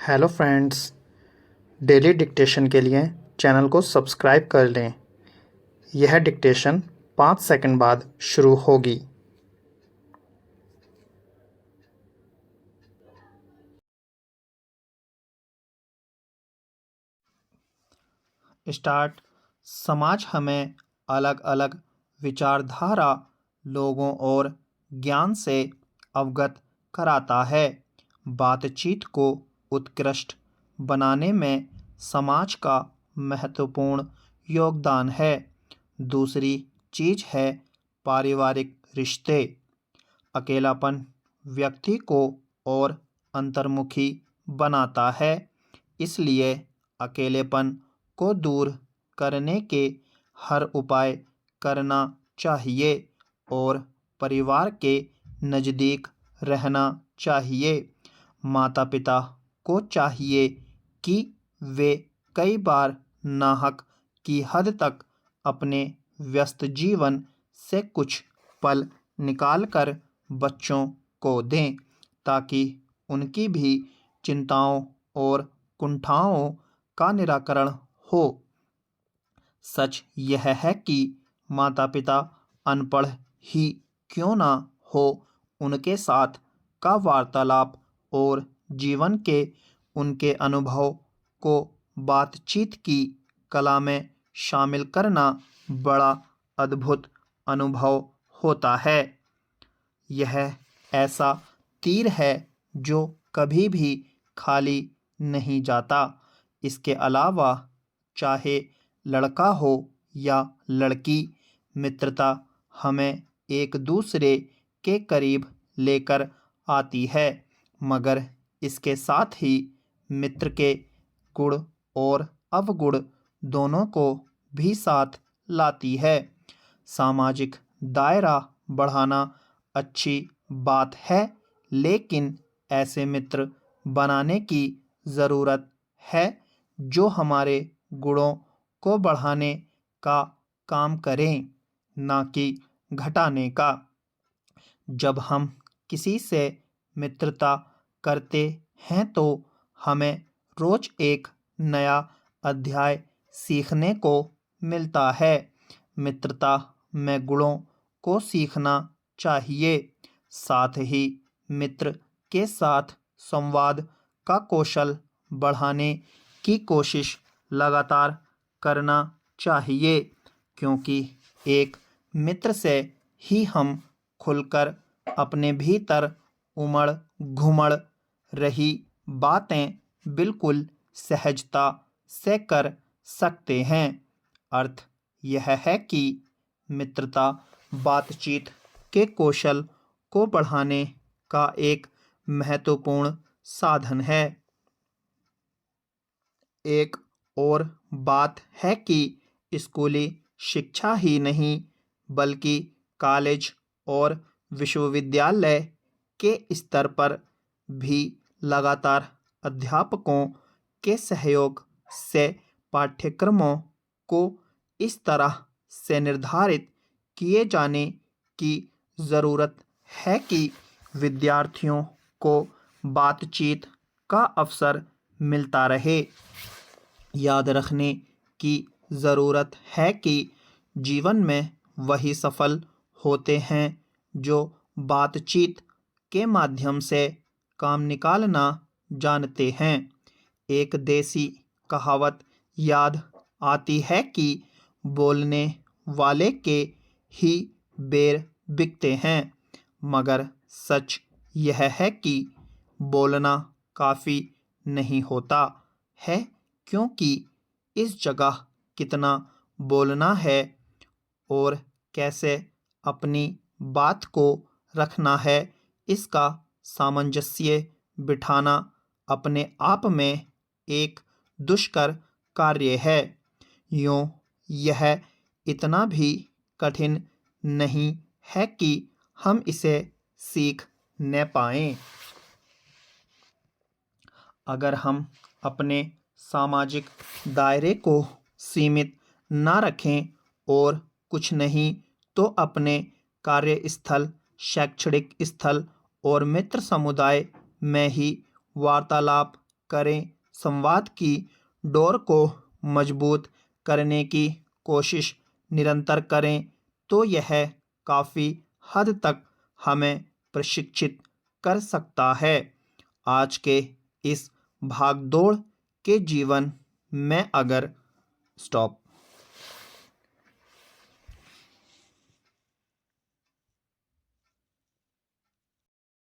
Hello friends, daily dictation के लिए channel को सब्सक्राइब कर लें। यह डिक्टेशन 5 सेकंड बाद शुरू होगी। स्टार्ट। समाज हमें अलग अलग विचारधारा, लोगों और ज्ञान से अवगत कराता है। बातचीत को उत्कृष्ट बनाने में समाज का महत्वपूर्ण योगदान है। दूसरी चीज है पारिवारिक रिश्ते। अकेलापन व्यक्ति को और अंतर्मुखी बनाता है, इसलिए अकेलेपन को दूर करने के हर उपाय करना चाहिए और परिवार के नज़दीक रहना चाहिए। माता पिता को चाहिए कि वे कई बार नाहक की हद तक अपने व्यस्त जीवन से कुछ पल निकालकर बच्चों को दें, ताकि उनकी भी चिंताओं और कुंठाओं का निराकरण हो। सच यह है कि माता पिता अनपढ़ ही क्यों ना हो, उनके साथ का वार्तालाप और जीवन के उनके अनुभव को बातचीत की कला में शामिल करना बड़ा अद्भुत अनुभव होता है। यह ऐसा तीर है जो कभी भी खाली नहीं जाता। इसके अलावा चाहे लड़का हो या लड़की, मित्रता हमें एक दूसरे के करीब लेकर आती है, मगर इसके साथ ही मित्र के गुण और अवगुण दोनों को भी साथ लाती है। सामाजिक दायरा बढ़ाना अच्छी बात है, लेकिन ऐसे मित्र बनाने की ज़रूरत है जो हमारे गुणों को बढ़ाने का काम करें, ना कि घटाने का। जब हम किसी से मित्रता करते हैं तो हमें रोज एक नया अध्याय सीखने को मिलता है। मित्रता में गुणों को सीखना चाहिए, साथ ही मित्र के साथ संवाद का कौशल बढ़ाने की कोशिश लगातार करना चाहिए, क्योंकि एक मित्र से ही हम खुलकर अपने भीतर उमड़ घुमड़ रही बातें बिल्कुल सहजता से कर सकते हैं। अर्थ यह है कि मित्रता बातचीत के कौशल को बढ़ाने का एक महत्वपूर्ण साधन है। एक और बात है कि स्कूली शिक्षा ही नहीं, बल्कि कॉलेज और विश्वविद्यालय के स्तर पर भी लगातार अध्यापकों के सहयोग से पाठ्यक्रमों को इस तरह से निर्धारित किए जाने की ज़रूरत है कि विद्यार्थियों को बातचीत का अवसर मिलता रहे। याद रखने की ज़रूरत है कि जीवन में वही सफल होते हैं जो बातचीत के माध्यम से काम निकालना जानते हैं। एक देसी कहावत याद आती है कि बोलने वाले के ही बेर बिकते हैं, मगर सच यह है कि बोलना काफ़ी नहीं होता है, क्योंकि इस जगह कितना बोलना है और कैसे अपनी बात को रखना है, इसका सामंजस्य बिठाना अपने आप में एक दुष्कर कार्य है। यूँ यह इतना भी कठिन नहीं है कि हम इसे सीख न पाएं। अगर हम अपने सामाजिक दायरे को सीमित ना रखें और कुछ नहीं तो अपने कार्यस्थल, शैक्षणिक स्थल और मित्र समुदाय में ही वार्तालाप करें, संवाद की डोर को मजबूत करने की कोशिश निरंतर करें, तो यह काफ़ी हद तक हमें प्रशिक्षित कर सकता है। आज के इस भाग-दौड़ के जीवन में अगर स्टॉप